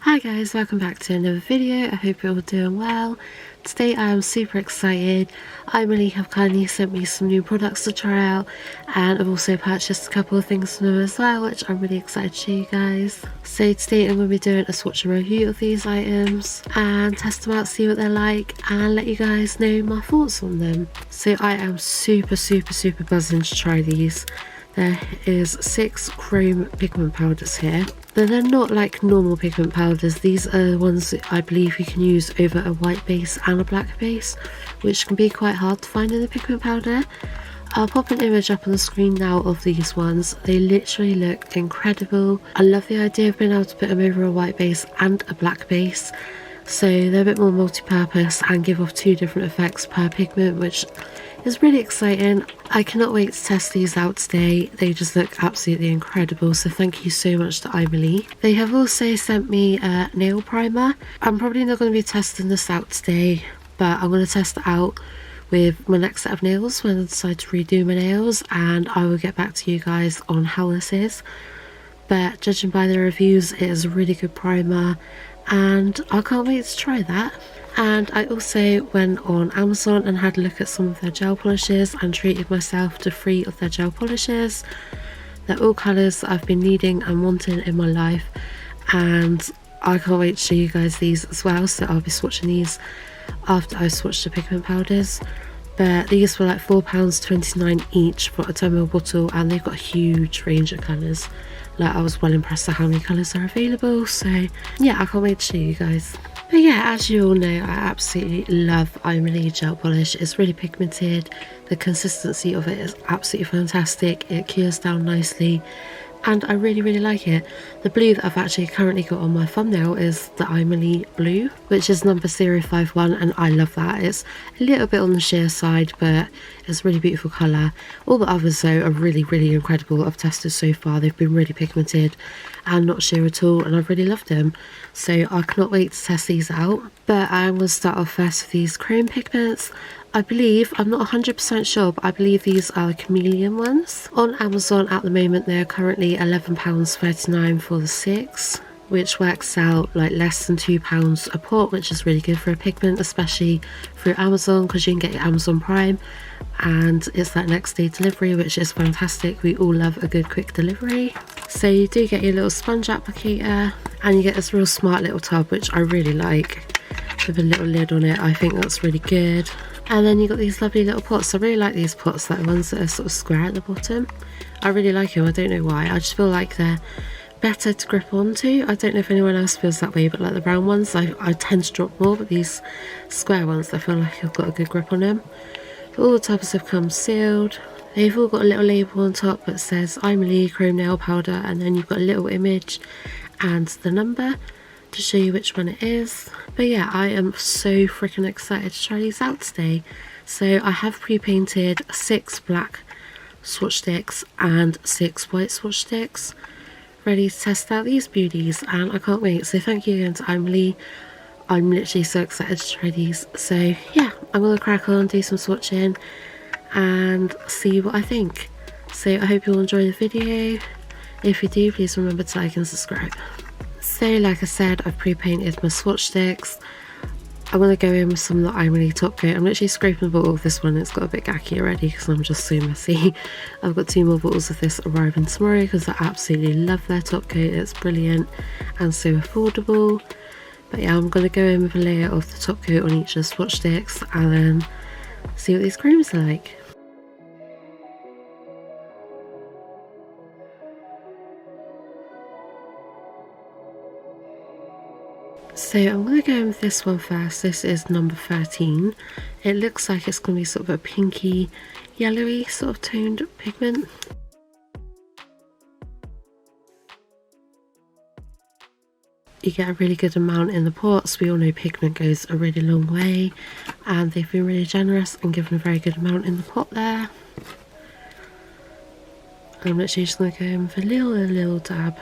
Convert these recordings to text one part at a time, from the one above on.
Hi guys, welcome back to another video. I hope you're all doing well. Today I am super excited. AIMEILI have kindly sent me some new products to try out, and I've also purchased a couple of things from them as well, which I'm really excited to show you guys. So today I'm going to be doing a swatch and review of these items and test them out, see what they're like, and let you guys know my thoughts on them. So I am super buzzing to try these. There is 6 chrome pigment powders here. But they're not like normal pigment powders. These are the ones that I believe you can use over a white base and a black base, which can be quite hard to find in the pigment powder. I'll pop an image up on the screen now of these ones. They literally look incredible. I love the idea of being able to put them over a white base and a black base. So they're a bit more multi-purpose and give off 2 different effects per pigment, which is really exciting. I cannot wait to test these out today. They just look absolutely incredible, so thank you so much to AIMEILI. They have also sent me a nail primer. I'm probably not going to be testing this out today, but I'm going to test it out with my next set of nails when I decide to redo my nails, and I will get back to you guys on how this is. But judging by the reviews, it is a really good primer and I can't wait to try that. And I also went on Amazon and had a look at some of their gel polishes and treated myself to 3 of their gel polishes. They're all colours that I've been needing and wanting in my life, and I can't wait to show you guys these as well. So I'll be swatching these after I swatched the pigment powders. But these were like £4.29 each for a 10ml bottle, and they've got a huge range of colours. Like, I was well impressed at how many colours are available, so yeah, I can't wait to show you guys. But yeah, as you all know, I absolutely love AIMEILI gel polish. It's really pigmented, the consistency of it is absolutely fantastic, it cures down nicely, and I really like it. The blue that I've actually currently got on my thumbnail is the AIMEILI blue, which is number 051, and I love that. It's a little bit on the sheer side, but it's a really beautiful colour. All the others though are really incredible. I've tested so far, they've been really pigmented and not sheer at all, and I've really loved them. So I cannot wait to test these out. But I'm going to start off first with these chrome pigments. I believe, I'm not 100% sure, but I believe these are the Chameleon ones. On Amazon at the moment they're currently £11.39 for the 6, which works out like less than £2 a pot, which is really good for a pigment, especially through Amazon, because you can get your Amazon Prime and it's that next day delivery, which is fantastic. We all love a good quick delivery. So you do get your little sponge applicator, and you get this real smart little tub, which I really like, with a little lid on it. I think that's really good. And then you got these lovely little pots. I really like these pots, like the ones that are sort of square at the bottom. I really like them. I don't know why. I just feel like they're better to grip onto. I don't know if anyone else feels that way, but like the brown ones, I tend to drop more, but these square ones, I feel like I've got a good grip on them. But all the tubs have come sealed. They've all got a little label on top that says AIMEILI Chrome Nail Powder, and then you've got a little image and the number to show you which one it is. But yeah, I am so freaking excited to try these out today. So I have pre-painted 6 black swatch sticks and 6 white swatch sticks, ready to test out these beauties, and I can't wait. So thank you again to AIMEILI. I'm literally so excited to try these. So yeah, I'm gonna crack on, do some swatching and see what I think. So I hope you all enjoy the video. If you do, please remember to like and subscribe. So like I said, I've pre-painted my swatch sticks. I'm going to go in with some of the AIMEILI top coat. I'm literally scraping the bottle of this one. It's got a bit gacky already because I'm just so messy. I've got 2 more bottles of this arriving tomorrow because I absolutely love their top coat. It's brilliant and so affordable. But yeah, I'm going to go in with a layer of the top coat on each of the swatch sticks and then see what these creams are like. So I'm going to go in with this one first. This is number 13. It looks like it's going to be sort of a pinky yellowy sort of toned pigment. You get a really good amount in the pots. We all know pigment goes a really long way, and they've been really generous and given a very good amount in the pot there. I'm literally just going to go in with a little dab.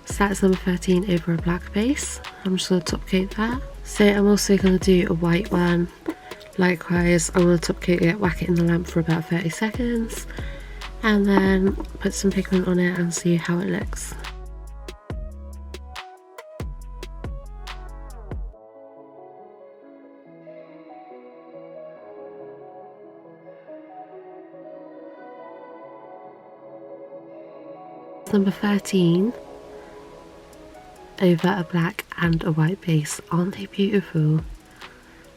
So that's number 13 over a black base. I'm just going to top coat that. So I'm also going to do a white one. Likewise, I'm going to top coat it, whack it in the lamp for about 30 seconds, and then put some pigment on it and see how it looks. Number 13 over a black and a white base. Aren't they beautiful?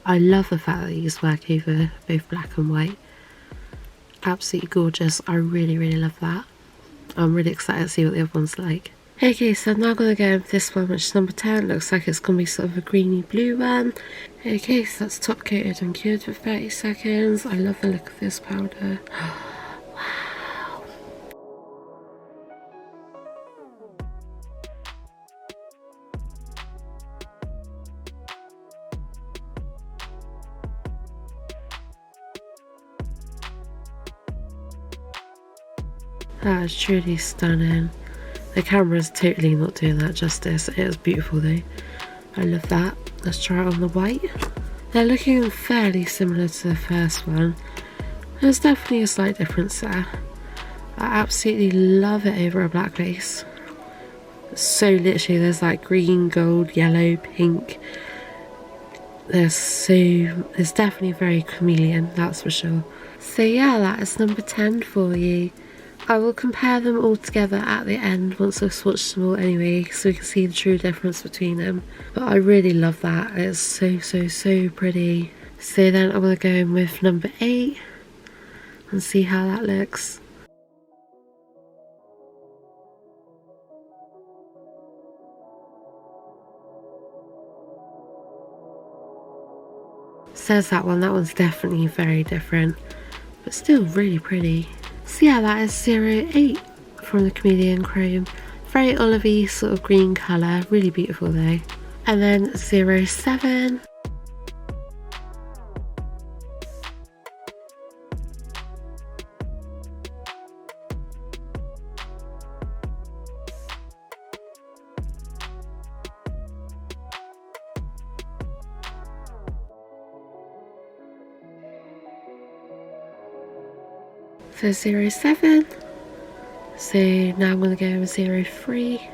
I love the fact that these work over both black and white. Absolutely gorgeous. I really love that. I'm really excited to see what the other one's like. Okay, so I'm now going to go with this one, which is number 10. Looks like it's going to be sort of a greeny blue one. Okay, so that's top coated and cured for 30 seconds. I love the look of this powder. That is truly stunning. The camera's totally not doing that justice. It is beautiful though. I love that. Let's try it on the white. They're looking fairly similar to the first one. There's definitely a slight difference there. I absolutely love it over a black base. So literally there's like green, gold, yellow, pink. There's definitely very chameleon, that's for sure. So yeah, that is number 10 for you. I will compare them all together at the end once I've swatched them all anyway, so we can see the true difference between them. But I really love that. It's so pretty. So then I'm going to go in with number 8 and see how that looks. Says that one's definitely very different, but still really pretty. So yeah, that is 08 from the Chameleon Chrome. Very olivey sort of green colour, really beautiful though. And then 07. So 07. So now I'm going to go with 03.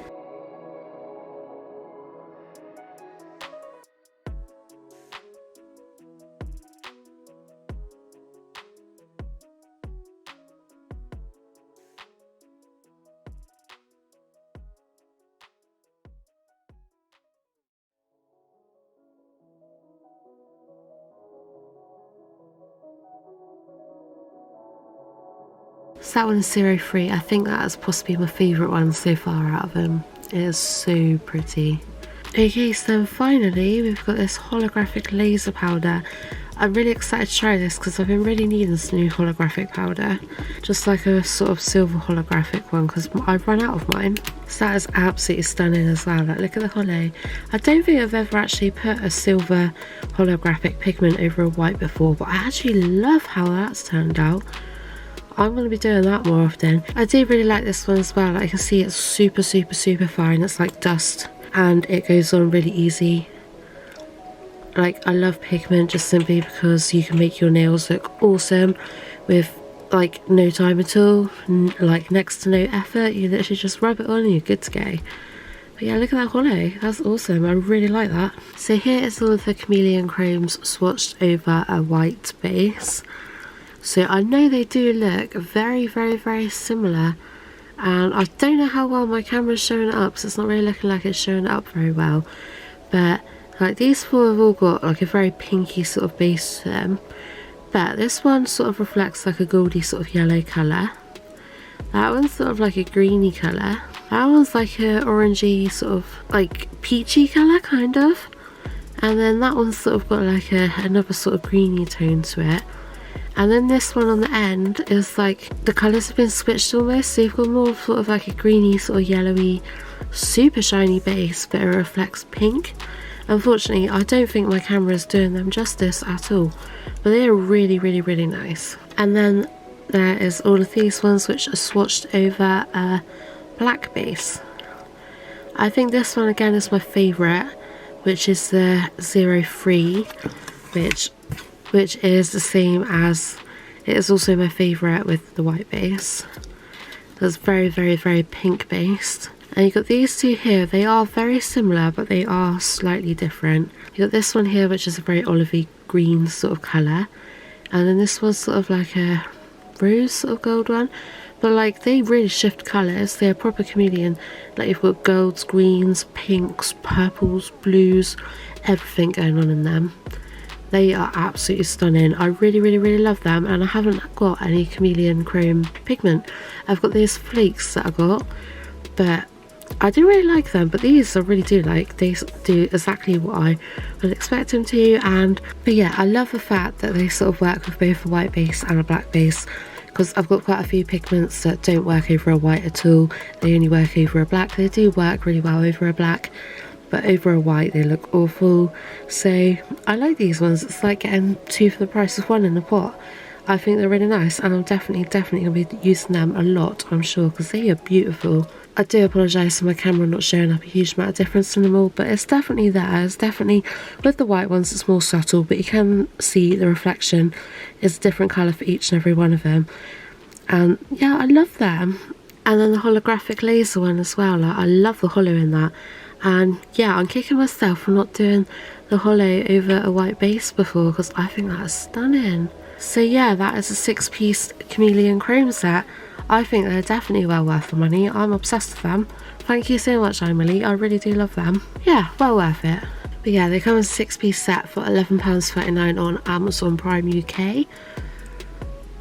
So that one's 03. I think that is possibly my favourite one so far out of them. It is so pretty. Okay, so finally we've got this holographic laser powder. I'm really excited to try this because I've been really needing this new holographic powder. Just like a sort of silver holographic one because I've run out of mine. So that is absolutely stunning as well. Like, look at the holo. I don't think I've ever actually put a silver holographic pigment over a white before, but I actually love how that's turned out. I'm going to be doing that more often. I do really like this one as well. Like, I can see it's super fine. It's like dust and it goes on really easy. Like, I love pigment just simply because you can make your nails look awesome with like no time at all, like next to no effort. You literally just rub it on and you're good to go. But yeah, look at that holo. That's awesome. I really like that. So here is all of the Chameleon Chromes swatched over a white base. So I know they do look very similar, and I don't know how well my camera's showing it up, so it's not really looking like it's showing it up very well. But like, these four have all got like a very pinky sort of base to them, but this one sort of reflects like a goldy sort of yellow colour. That one's sort of like a greeny colour. That one's like a orangey sort of like peachy colour kind of, and then that one's sort of got like another sort of greeny tone to it. And then this one on the end is like the colours have been switched almost, so you've got more sort of like a greeny sort of yellowy super shiny base, but it reflects pink. Unfortunately, I don't think my camera is doing them justice at all, but they are really nice. And then there is all of these ones which are swatched over a black base. I think this one again is my favourite which is the 03, which is the same as, it is also my favourite with the white base. It's very, very, very pink based. And you've got these two here, they are very similar, but they are slightly different. You've got this one here, which is a very olivey green sort of colour. And then this one's sort of like a rose sort of gold one. But like, they really shift colours. They're proper chameleon. Like, you've got golds, greens, pinks, purples, blues, everything going on in them. They are absolutely stunning. I really, really, really love them. And I haven't got any chameleon chrome pigment. I've got these flakes that I got, but I do really like them. But these I really do like. They do exactly what I would expect them to. But yeah, I love the fact that they sort of work with both a white base and a black base, because I've got quite a few pigments that don't work over a white at all. They only work over a black. They do work really well over a black, but over a white they look awful. So I like these ones. It's like getting two for the price of one in a pot. I think they're really nice, and I'm definitely going to be using them a lot, I'm sure, because they are beautiful. I do apologise for my camera not showing up a huge amount of difference in them all, but it's definitely there. It's definitely, with the white ones it's more subtle, but you can see the reflection is a different colour for each and every one of them. And yeah, I love them. And then the holographic laser one as well, like, I love the holo in that. And yeah, I'm kicking myself for not doing the holo over a white base before, because I think that's stunning. So yeah, that is a 6-piece chameleon chrome set. I think they're definitely well worth the money. I'm obsessed with them. Thank you so much, AIMEILI. I really do love them. Yeah, well worth it. But yeah, they come as a 6-piece set for £11.39 on Amazon Prime UK.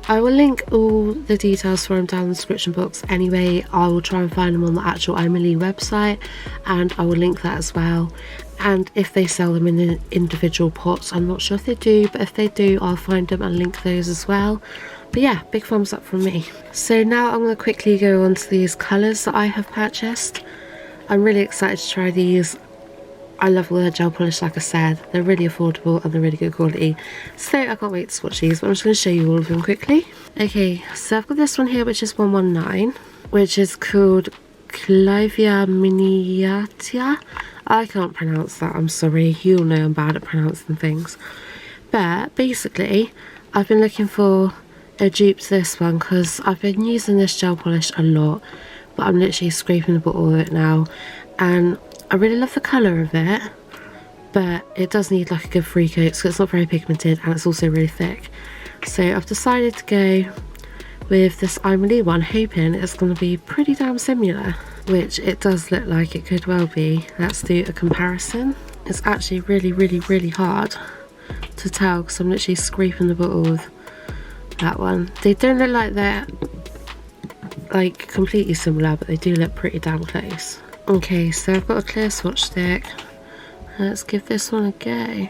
I will link all the details for them down in the description box anyway. I will try and find them on the actual AIMEILI website, and I will link that as well. And if they sell them in individual pots, I'm not sure if they do, but if they do, I'll find them and link those as well. But yeah, big thumbs up from me. So now I'm going to quickly go on to these colours that I have purchased. I'm really excited to try these. I love all their gel polish, like I said. They're really affordable and they're really good quality. So I can't wait to swatch these, but I'm just going to show you all of them quickly. Okay, so I've got this one here, which is 119, which is called Clivia Miniatia. I can't pronounce that, I'm sorry. You all know I'm bad at pronouncing things. But basically, I've been looking for a dupe to this one because I've been using this gel polish a lot, but I'm literally scraping the bottle of it now. And I really love the colour of it, but it does need like a good 3 coat, so it's not very pigmented and it's also really thick. So I've decided to go with this AIMEILI one, hoping it's going to be pretty damn similar, which it does look like it could well be. Let's do a comparison. It's actually really, really, really hard to tell because I'm literally scraping the bottle with that one. They don't look like they're like completely similar, but they do look pretty damn close. Okay, so I've got a clear swatch stick. Let's give this one a go.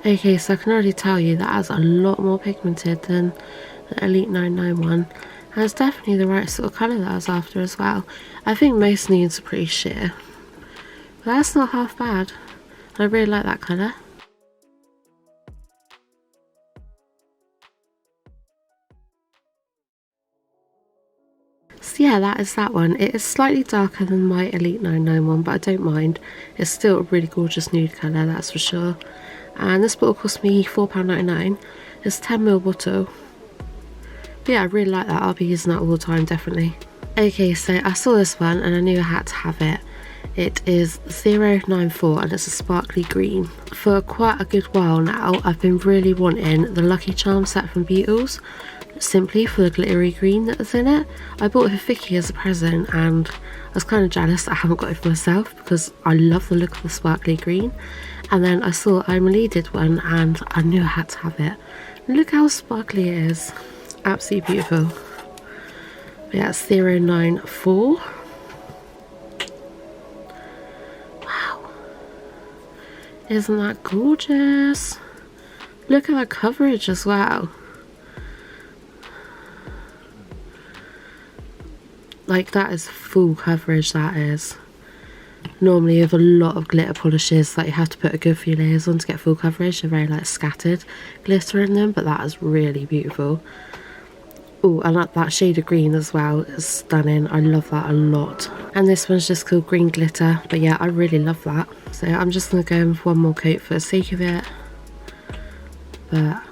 Okay, so I can already tell you that has a lot more pigmented than the Elite 991. And it's definitely the right sort of colour that I was after as well. I think most nudes are pretty sheer, but that's not half bad. I really like that colour. So yeah, that is that one. It is slightly darker than my Elite 991, but I don't mind. It's still a really gorgeous nude colour, that's for sure. And this bottle cost me £4.99. It's a 10ml bottle. But yeah, I really like that. I'll be using that all the time, definitely. Okay, so I saw this one and I knew I had to have it. It is 094 and it's a sparkly green. For quite a good while now, I've been really wanting the Lucky Charm set from Beetles, simply for the glittery green that was in it. I bought it for Vicky as a present and I was kind of jealous that I haven't got it for myself because I love the look of the sparkly green. And then I saw AIMEILI did one and I knew I had to have it. Look how sparkly it is. Absolutely beautiful. But yeah, it's 094. Wow. Isn't that gorgeous? Look at that coverage as well. Like, that is full coverage, that is. Normally with a lot of glitter polishes, like, you have to put a good few layers on to get full coverage. They're very like scattered glitter in them, but that is really beautiful. Oh, I like that shade of green as well. It's stunning. I love that a lot. And this one's just called Green Glitter. But yeah, I really love that. So I'm just going to go in with one more coat for the sake of it. But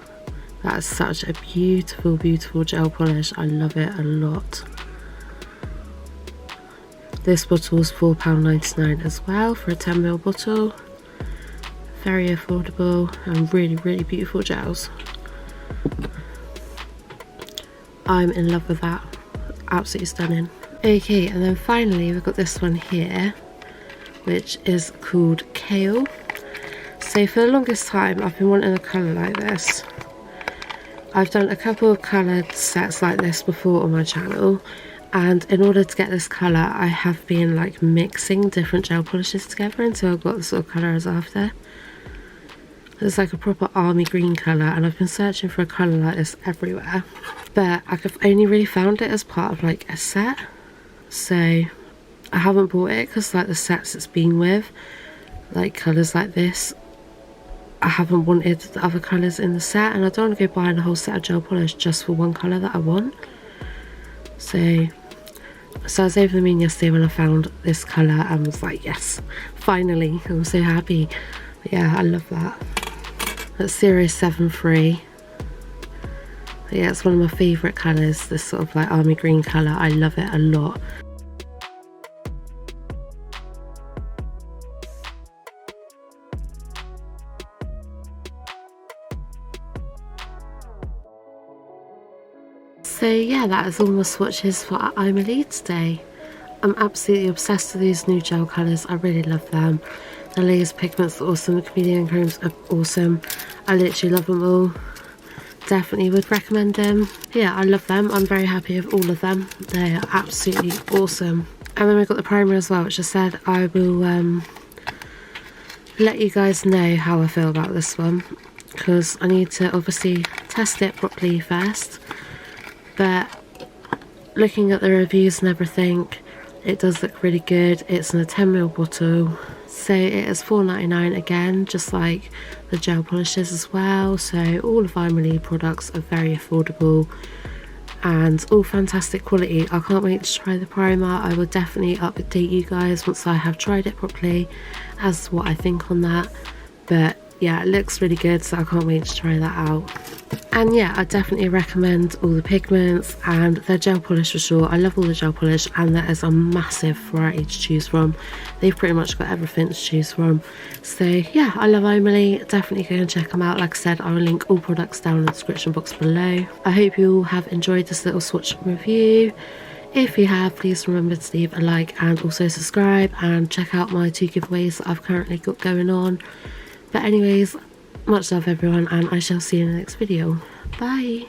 that's such a beautiful, beautiful gel polish. I love it a lot. This bottle is £4.99 as well for a 10ml bottle. Very affordable and really, really beautiful gels. I'm in love with that. Absolutely stunning. Okay, and then finally we've got this one here, which is called Kale. So for the longest time I've been wanting a colour like this. I've done a couple of coloured sets like this before on my channel, and in order to get this colour I have been like mixing different gel polishes together until I've got the sort of colour I was after. It's like a proper army green colour, and I've been searching for a colour like this everywhere, but I've only really found it as part of like a set, so I haven't bought it because like the sets it's been with, like colours like this, I haven't wanted the other colours in the set, and I don't want to go buying a whole set of gel polish just for one colour that I want. So I was over the moon yesterday when I found this colour and was like, yes, finally, I'm so happy. But yeah, I love that. That's 073. Yeah, it's one of my favourite colours, this sort of like army green colour. I love it a lot. So yeah, that is all my swatches for AIMEILI today. I'm absolutely obsessed with these new gel colours. I really love them. The laser pigments are awesome, the Chameleon chromes are awesome. I literally love them all. Definitely would recommend them. Yeah, I love them. I'm very happy with all of them. They are absolutely awesome. And then we've got the primer as well, which I said I will let you guys know how I feel about this one, because I need to obviously test it properly first. But looking at the reviews and everything, it does look really good. It's in a 10ml bottle, so it is £4.99 again, just like the gel polishes as well. So all of AIMEILI products are very affordable and all fantastic quality. I can't wait to try the primer. I will definitely update you guys once I have tried it properly as to what I think on that. But yeah, it looks really good, so I can't wait to try that out. And yeah, I definitely recommend all the pigments and their gel polish for sure. I love all the gel polish, and there is a massive variety to choose from. They've pretty much got everything to choose from. So yeah, I love AIMEILI. Definitely go and check them out. Like I said, I will link all products down in the description box below. I hope you all have enjoyed this little swatch review. If you have, please remember to leave a like and also subscribe, and check out my 2 giveaways that I've currently got going on. But anyways, much love everyone, and I shall see you in the next video. Bye!